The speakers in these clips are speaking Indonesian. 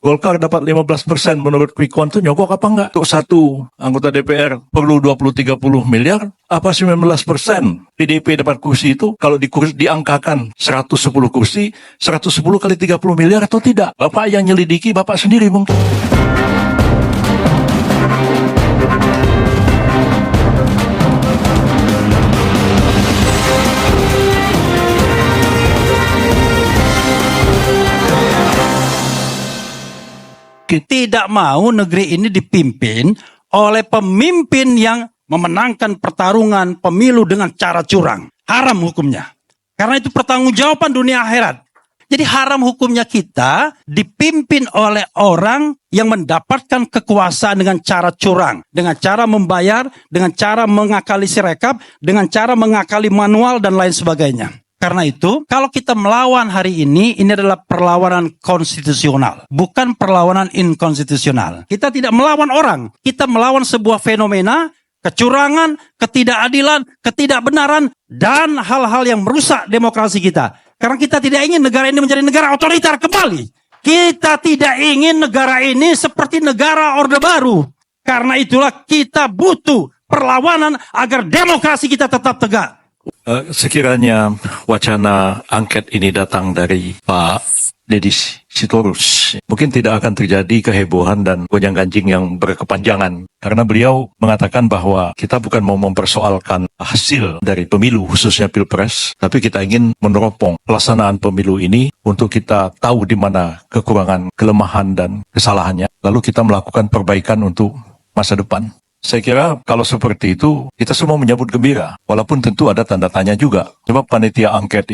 Golkar dapat 15% menurut quick count itu nyogok apa enggak? Untuk satu anggota DPR perlu 20-30 miliar, apa 19% PDIP dapat kursi itu kalau diangkakan 110 kursi, 110 kali 30 miliar atau tidak? Bapak yang nyelidiki, Bapak sendiri mungkin. Tidak mau negeri ini dipimpin oleh pemimpin yang memenangkan pertarungan pemilu dengan cara curang. Haram hukumnya. Karena itu pertanggungjawaban dunia akhirat. Jadi haram hukumnya kita dipimpin oleh orang yang mendapatkan kekuasaan dengan cara curang. Dengan cara membayar, dengan cara mengakali sirekap, dengan cara mengakali manual dan lain sebagainya. Karena itu, kalau kita melawan hari ini adalah perlawanan konstitusional, bukan perlawanan inkonstitusional. Kita tidak melawan orang, kita melawan sebuah fenomena, kecurangan, ketidakadilan, ketidakbenaran, dan hal-hal yang merusak demokrasi kita. Karena kita tidak ingin negara ini menjadi negara otoriter kembali. Kita tidak ingin negara ini seperti negara Orde Baru. Karena itulah kita butuh perlawanan agar demokrasi kita tetap tegak. Sekiranya wacana angket ini datang dari Pak Deddy Sitorus, mungkin tidak akan terjadi kehebohan dan gonjang-ganjing yang berkepanjangan. Karena beliau mengatakan bahwa kita bukan mau mempersoalkan hasil dari pemilu, khususnya Pilpres, tapi kita ingin meneropong pelaksanaan pemilu ini untuk kita tahu di mana kekurangan, kelemahan, dan kesalahannya. Lalu kita melakukan perbaikan untuk masa depan. Saya kira kalau seperti itu, kita semua menyambut gembira. Walaupun tentu ada tanda tanya juga. Sebab panitia angket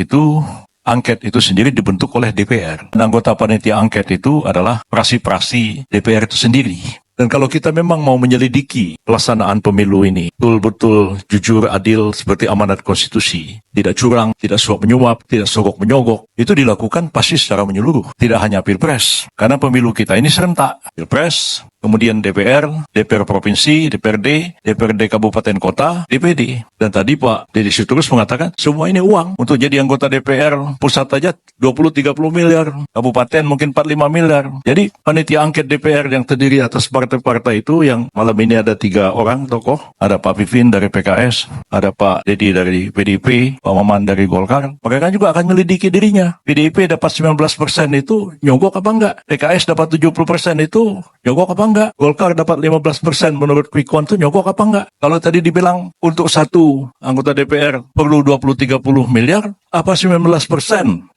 itu sendiri dibentuk oleh DPR. Dan anggota panitia angket itu adalah prasi-prasi DPR itu sendiri. Dan kalau kita memang mau menyelidiki pelaksanaan pemilu ini, betul-betul jujur, adil, seperti amanat konstitusi, tidak curang, tidak suap menyuap, tidak sogok menyogok, itu dilakukan pasti secara menyeluruh. Tidak hanya Pilpres, karena pemilu kita ini serentak. Pilpres, kemudian DPR, DPR Provinsi, DPRD, DPRD Kabupaten Kota, DPD. Dan tadi Pak Deddy Sitorus mengatakan, semua ini uang. Untuk jadi anggota DPR pusat aja 20-30 miliar, kabupaten mungkin 4-5 miliar. Jadi panitia angket DPR yang terdiri atas partai-partai itu, yang malam ini ada 3 orang tokoh, ada Pak Pipin dari PKS, ada Pak Deddy dari PDIP, Pak Maman dari Golkar. Mereka juga akan melidiki dirinya. PDIP dapat 19% itu nyogok apa enggak? PKS dapat 70% itu nyogok apa enggak? Golkar dapat 15% menurut quick count itu nyogok apa enggak? Kalau tadi dibilang untuk satu anggota DPR perlu 20-30 miliar, apa 19%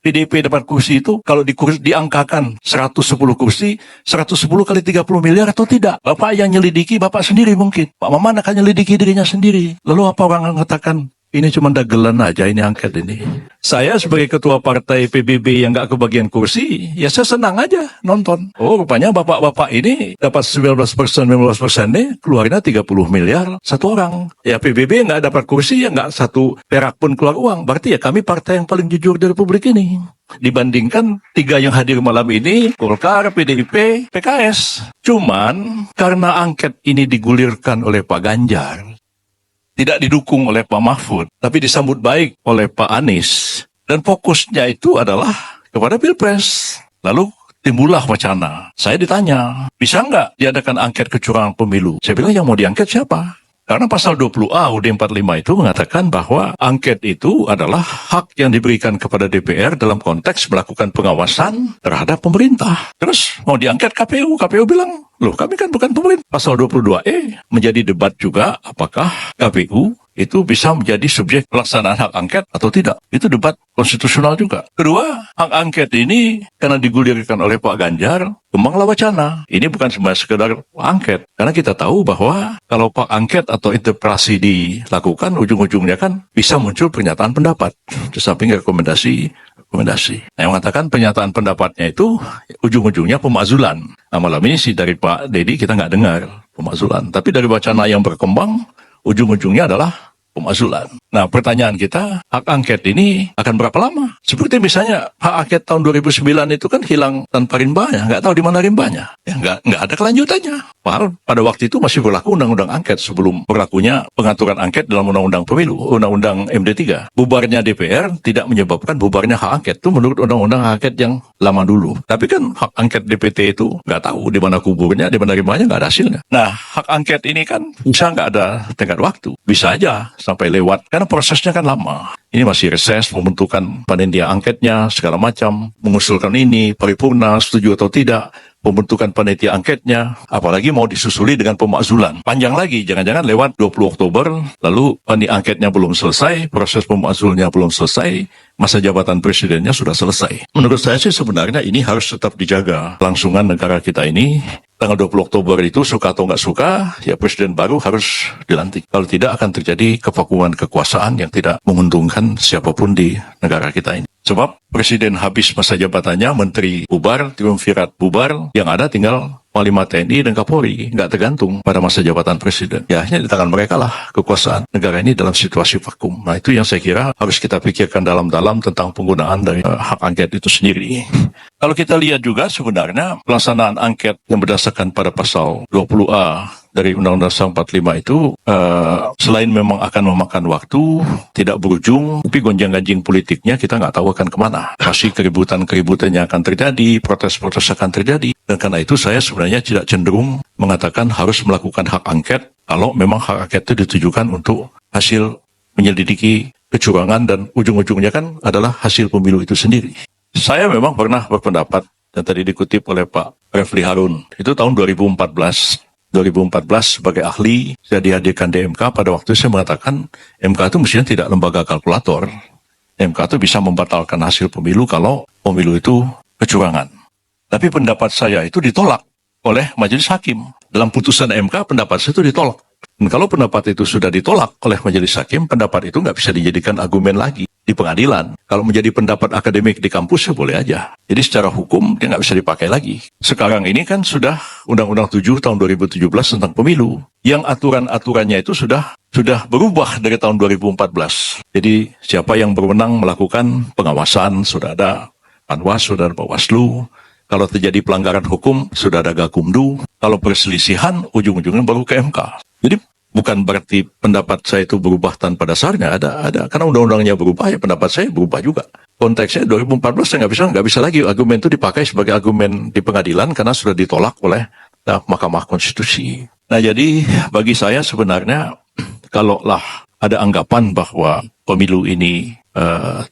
PDIP dapat kursi itu kalau diangkakan 110 kursi, 110 kali 30 miliar atau tidak? Bapak yang nyelidiki, Bapak sendiri mungkin. Pak Maman akan nyelidiki dirinya sendiri. Lalu apa orang mengatakan, ini cuma dagelan aja ini angket ini. Saya sebagai ketua partai PBB yang gak kebagian kursi, ya saya senang aja nonton. Oh, rupanya bapak-bapak ini dapat 19% nih, keluarnya 30 miliar satu orang. Ya PBB gak dapat kursi, ya gak satu perak pun keluar uang. Berarti ya kami partai yang paling jujur di Republik ini. Dibandingkan 3 yang hadir malam ini, Golkar, PDIP, PKS. Cuman karena angket ini digulirkan oleh Pak Ganjar, tidak didukung oleh Pak Mahfud, tapi disambut baik oleh Pak Anies. Dan fokusnya itu adalah kepada Pilpres. Lalu timbullah wacana. Saya ditanya, bisa nggak diadakan angket kecurangan pemilu? Saya bilang yang mau diangket siapa? Karena pasal 20A UUD 45 itu mengatakan bahwa angket itu adalah hak yang diberikan kepada DPR dalam konteks melakukan pengawasan terhadap pemerintah. Terus mau diangket KPU, KPU bilang, loh kami kan bukan pemerintah. Pasal 22E menjadi debat juga apakah KPU itu bisa menjadi subjek pelaksanaan hak angket atau tidak. Itu debat konstitusional juga. Kedua, hak angket ini karena digulirkan oleh Pak Ganjar, kembanglah wacana. Ini bukan cuma sekedar angket. Karena kita tahu bahwa kalau Pak angket atau interpelasi dilakukan, ujung-ujungnya kan bisa muncul pernyataan pendapat. Di samping rekomendasi. Nah, yang mengatakan pernyataan pendapatnya itu ujung-ujungnya pemakzulan. Nah, malam ini sih dari Pak Deddy kita nggak dengar pemakzulan. Tapi dari wacana yang berkembang, ujung-ujungnya adalah pemakzulan. Nah, pertanyaan kita, hak angket ini akan berapa lama? Seperti misalnya hak angket tahun 2009 itu kan hilang tanpa rimbanya, nggak tahu di mana rimbanya. Ya, nggak ada kelanjutannya. Padahal pada waktu itu masih berlaku undang-undang angket sebelum berlakunya pengaturan angket dalam undang-undang pemilu, undang-undang MD3. Bubarnya DPR tidak menyebabkan bubarnya hak angket. Itu menurut undang-undang hak angket yang lama dulu. Tapi kan hak angket DPT itu nggak tahu di mana kuburnya, di mana rimbanya, nggak ada hasilnya. Nah, hak angket ini kan bisa nggak ada tenggat waktu. Bisa aja sampai lewat. Karena prosesnya kan lama. Ini masih reses, pembentukan panitia angketnya, segala macam, mengusulkan ini, paripurna, setuju atau tidak, pembentukan panitia angketnya, apalagi mau disusuli dengan pemakzulan. Panjang lagi, jangan-jangan lewat 20 Oktober, lalu panitia angketnya belum selesai, proses pemakzulnya belum selesai, masa jabatan presidennya sudah selesai. Menurut saya sih sebenarnya ini harus tetap dijaga. Kelangsungan negara kita ini, tanggal 20 Oktober itu suka atau nggak suka, ya presiden baru harus dilantik. Kalau tidak akan terjadi kevakuman kekuasaan yang tidak menguntungkan siapapun di negara kita ini. Sebab presiden habis masa jabatannya, menteri bubar, triumvirat bubar, yang ada tinggal Panglima TNI dan Kapolri, nggak tergantung pada masa jabatan presiden. Ya, hanya di tangan mereka lah kekuasaan negara ini dalam situasi vakum. Nah, itu yang saya kira harus kita pikirkan dalam-dalam tentang penggunaan dari hak angket itu sendiri. Kalau kita lihat juga sebenarnya pelaksanaan angket yang berdasarkan pada pasal 20A dari Undang-Undang 45 itu selain memang akan memakan waktu, tidak berujung, tapi gonjang-ganjing politiknya kita nggak tahu akan kemana. Pasti keributan-keributan yang akan terjadi, protes-protes akan terjadi. Dan karena itu saya sebenarnya tidak cenderung mengatakan harus melakukan hak angket kalau memang hak angket itu ditujukan untuk hasil menyelidiki kecurangan dan ujung-ujungnya kan adalah hasil pemilu itu sendiri. Saya memang pernah berpendapat, dan tadi dikutip oleh Pak Refli Harun, itu tahun 2014 sebagai ahli saya dihadirkan di MK. Pada waktu itu saya mengatakan MK itu mestinya tidak lembaga kalkulator. MK itu bisa membatalkan hasil pemilu kalau pemilu itu kecurangan. Tapi pendapat saya itu ditolak oleh majelis hakim. Dalam putusan MK pendapat saya itu ditolak. Dan kalau pendapat itu sudah ditolak oleh majelis hakim, pendapat itu nggak bisa dijadikan argumen lagi di pengadilan. Kalau menjadi pendapat akademik di kampus ya boleh aja. Jadi secara hukum dia nggak bisa dipakai lagi. Sekarang ini kan sudah Undang-Undang 7 tahun 2017 tentang pemilu. Yang aturan-aturannya itu sudah berubah dari tahun 2014. Jadi siapa yang berwenang melakukan pengawasan, sudah ada Panwas, sudah ada Bawaslu. Kalau terjadi pelanggaran hukum, sudah ada Gakumdu. Kalau perselisihan, ujung-ujungnya baru ke MK. Jadi bukan berarti pendapat saya itu berubah tanpa dasarnya. Ada karena undang-undangnya berubah, ya pendapat saya berubah juga. Konteksnya 2014 saya nggak bisa lagi argumen itu dipakai sebagai argumen di pengadilan karena sudah ditolak oleh Mahkamah Konstitusi. Nah, jadi bagi saya sebenarnya kalaulah ada anggapan bahwa pemilu ini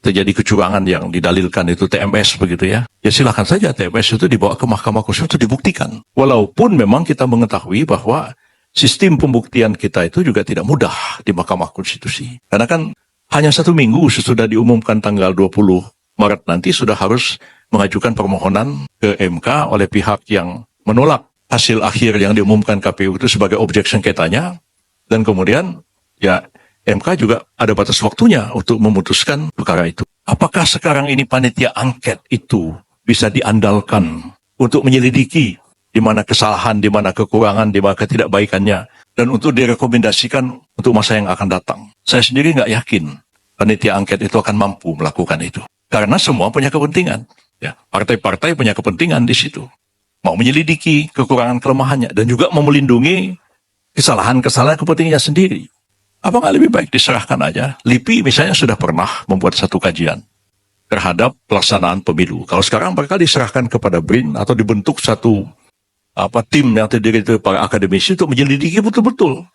terjadi kecurangan yang didalilkan itu TMS begitu ya silakan saja TMS itu dibawa ke Mahkamah Konstitusi itu dibuktikan. Walaupun memang kita mengetahui bahwa sistem pembuktian kita itu juga tidak mudah di Mahkamah Konstitusi. Karena kan hanya 1 minggu sesudah diumumkan tanggal 20 Maret nanti sudah harus mengajukan permohonan ke MK oleh pihak yang menolak hasil akhir yang diumumkan KPU itu sebagai objek sengketanya. Dan kemudian ya MK juga ada batas waktunya untuk memutuskan perkara itu. Apakah sekarang ini panitia angket itu bisa diandalkan untuk menyelidiki di mana kesalahan, di mana kekurangan, di mana ketidakbaikannya, dan untuk direkomendasikan untuk masa yang akan datang? Saya sendiri nggak yakin panitia angket itu akan mampu melakukan itu. Karena semua punya kepentingan. Ya, partai-partai punya kepentingan di situ. Mau menyelidiki kekurangan kelemahannya, dan juga mau melindungi kesalahan-kesalahan kepentingannya sendiri. Apa nggak lebih baik diserahkan aja? LIPI misalnya sudah pernah membuat satu kajian terhadap pelaksanaan pemilu. Kalau sekarang mereka diserahkan kepada BRIN atau dibentuk satu tim yang terdiri dari para akademisi untuk menyelidiki betul-betul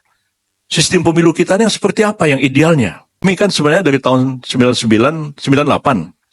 sistem pemilu kita ini yang seperti apa yang idealnya. Kami kan sebenarnya dari tahun 98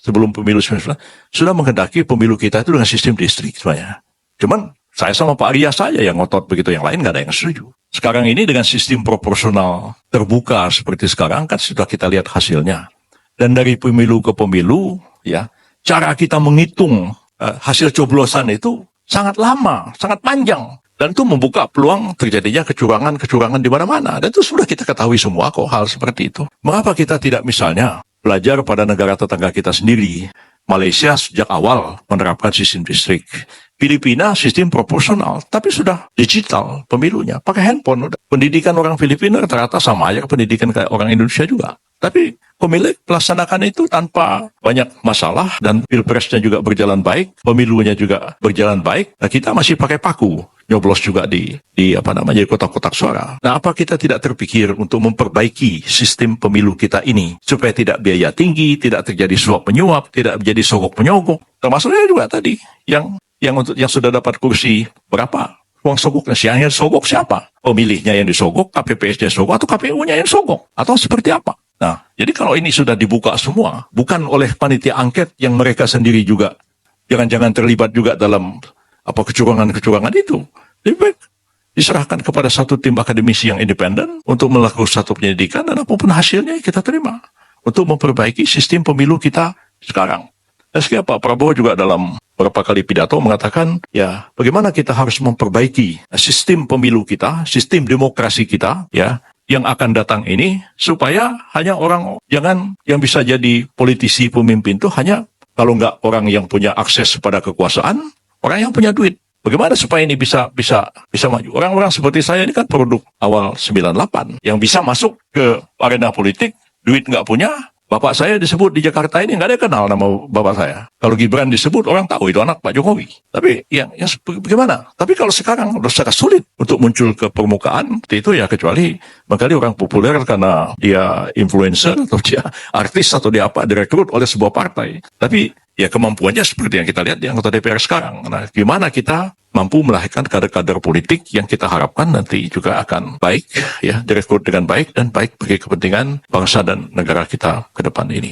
sebelum pemilu 99 sudah menghendaki pemilu kita itu dengan sistem distrik sebenarnya. Cuman saya sama Pak Arya saja yang ngotot begitu, yang lain nggak ada yang setuju. Sekarang ini dengan sistem proporsional terbuka seperti sekarang kan sudah kita lihat hasilnya. Dan dari pemilu ke pemilu, ya cara kita menghitung hasil coblosan itu sangat lama, sangat panjang. Dan itu membuka peluang terjadinya kecurangan-kecurangan di mana-mana. Dan itu sudah kita ketahui semua kok hal seperti itu. Mengapa kita tidak misalnya belajar pada negara tetangga kita sendiri? Malaysia sejak awal menerapkan sistem distrik. Filipina sistem proporsional, tapi sudah digital pemilunya, pakai handphone. Udah. Pendidikan orang Filipina rata-rata sama aja pendidikan kayak orang Indonesia juga. Tapi pemilik melaksanakan itu tanpa banyak masalah dan pilpresnya juga berjalan baik, pemilunya juga berjalan baik. Nah, kita masih pakai paku, nyoblos juga di kotak-kotak suara. Nah, apa kita tidak terpikir untuk memperbaiki sistem pemilu kita ini supaya tidak biaya tinggi, tidak terjadi suap menyuap, tidak menjadi sogok menyogok. Termasuknya juga tadi yang sudah dapat kursi berapa? Uang sogoknya yang sogok siapa? Pemilihnya yang disogok, KPPS-nya sogok, atau KPU-nya yang sogok? Atau seperti apa? Nah, jadi kalau ini sudah dibuka semua, bukan oleh panitia angket yang mereka sendiri juga jangan-jangan terlibat juga dalam kecurangan-kecurangan itu. Lebih baik diserahkan kepada satu tim akademisi yang independen untuk melakukan satu penyelidikan dan apapun hasilnya kita terima untuk memperbaiki sistem pemilu kita sekarang. Dan sekian Pak Prabowo juga dalam beberapa kali pidato mengatakan, ya bagaimana kita harus memperbaiki sistem pemilu kita, sistem demokrasi kita, ya yang akan datang ini supaya hanya orang jangan yang bisa jadi politisi pemimpin itu hanya kalau nggak orang yang punya akses pada kekuasaan, orang yang punya duit. Bagaimana supaya ini bisa maju? Orang-orang seperti saya ini kan produk awal 98 yang bisa masuk ke arena politik, duit nggak punya. Bapak saya disebut di Jakarta ini nggak ada yang kenal nama bapak saya. Kalau Gibran disebut orang tahu itu anak Pak Jokowi. Tapi yang bagaimana? Tapi kalau sekarang udah sangat sulit untuk muncul ke permukaan itu ya kecuali barangkali orang populer karena dia influencer atau dia artis atau dia direkrut oleh sebuah partai. Tapi ya kemampuannya seperti yang kita lihat di anggota DPR sekarang. Nah, gimana kita mampu melahirkan kader-kader politik yang kita harapkan nanti juga akan baik, ya, direkrut dengan baik dan baik bagi kepentingan bangsa dan negara kita ke depan ini.